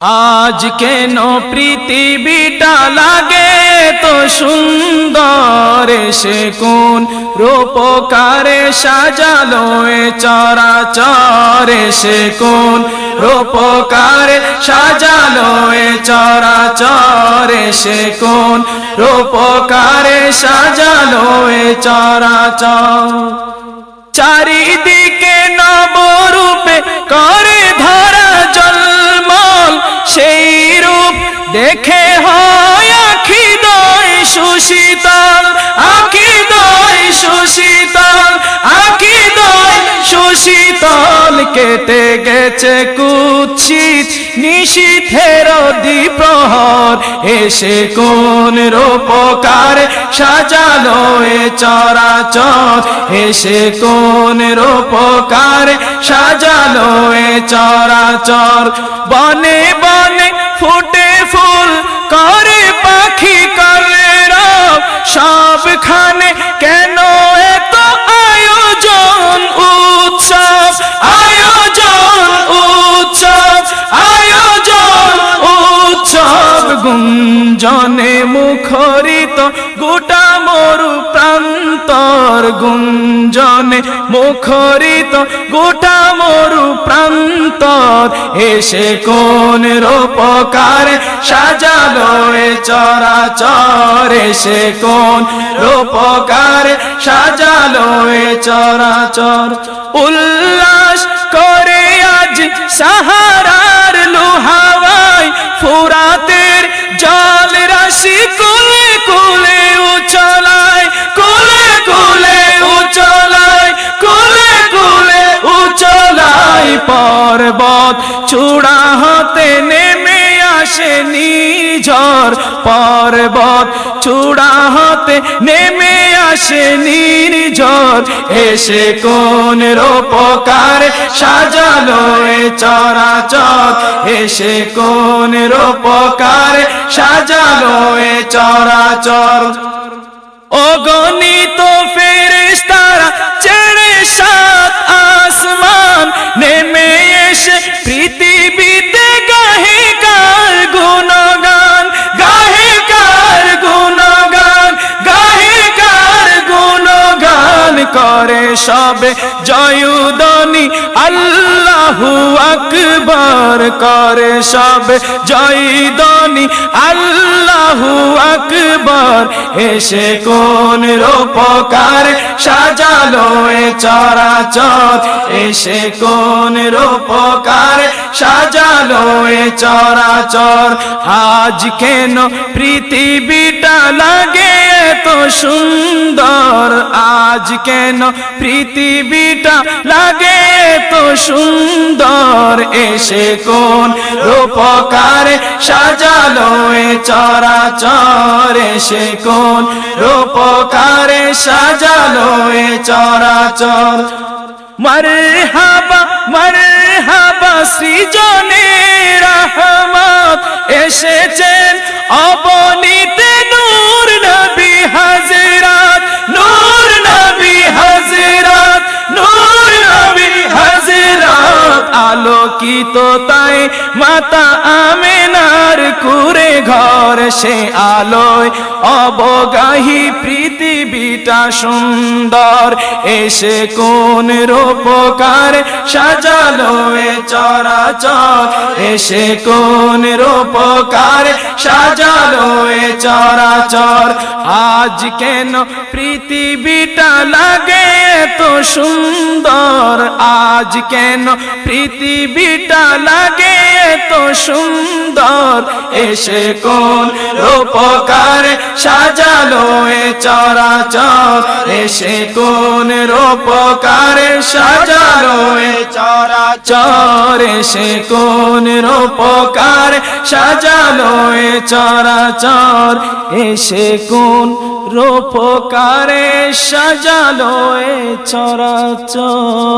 আজ কেন পৃথিবীটা লাগে তো সুন্দর, সে কোন রূপকারে সাজালো এ চরাচর, সে কোন রূপকারে সাজালো এ চরাচর, সে কোন রূপকারে সাজালো এ চরাচর। চারিদিকে নবরূপে করে ধরা জলমল, সেই রূপ দেখে হয় আখিদয় সুশীতল, আখিদয় সুশীতল, আখিদয় সুশীতল। কেটে গেছে কুৎসিত নিশীথের দ্বিপ্রহর, এসে কোন রূপকারে সাজালো এ চরাচর, এসে কোন রূপকারে সাজালো এ চরাচর। বনে বনে ফুটে ফুল করে পাখি করে রব, সবখানে কেন এত আয়োজন উৎসব, আয়োজন উৎসব, আয়োজন উৎসব। গুঞ্জনে মুখরিত গোটা মরু প্রান্তর, গুঞ্জনে মুখরিত গোটা মরু প্রান্তর, এসে কোন রূপকারে সাজালো এ চরাচর, এসে কোন রূপকারে সাজালো এ চরাচর। উল্লাস করে আজ সাহারার লোহাওয়ায়, ফুরাতের জল রাশি কুলে কুলে উচলায়, কুলে কুলে উচলায়, কুলে কুলে উচলায়। পর্বত চূড়া হতে নেমে আসে নিঝড়, পর্বত চূড়া হতে নেমে আসে নির্ঝর, এসে কোন রূপকারে সাজালো এ চরাচর, এসে কোন রূপকারে সাজালো এ চরাচর। অগণিত ফেরেশতারা ছেড়ে সাত আসমান, নেমে এসে পৃথিবীতে গাহে কার গুণগান, গাহে কার গুণগান, গাহে কার গুণগান। করে সবে জয়ধ্বনি আল্লাহু আকবার, করে সবে জয়ধ্বনি আল্লাহু আকবার, এসে কোন রূপকারে সাজালো এ চরাচর, এসে কোন রূপকারে সাজালো এ চরাচর। আজ কেন পৃথিবীটা লাগে এত সুন্দর, আজ কেন পৃথিবীটা লাগে এত সুন্দর, এসে কোন রূপকারে সাজালো এ চরাচর, এসে কোন রূপকারে সাজালো এ চরাচর। মারহাবা মারহাবা সৃজনে রহমত, এসেছেন অবনীতে নূর নবী হযরত, নূর নবী হযরত, নূর নবী হযরত। আলোকিত তাই মাতা আমেনার কুরে ঘর, সে আলোয় অবগাহী পৃথিবীটা সুন্দর, এসে কোন রূপকারে সাজালো এ চরাচর, এসে কোন রূপকারে সাজালো এ চরাচর। আজ কেন পৃথিবীটা লাগে এত সুন্দর, আজ কেন পৃথিবীটা লাগে এত সুন্দর, এসে কোন রূপকারে সাজালো এ চরাচর, এসে কোন রূপকারে সাজালো এ চরাচর, এসে কোন রূপকারে সাজালো এ চরাচর, এসে কোন রূপকারে সাজালো এ চরাচর।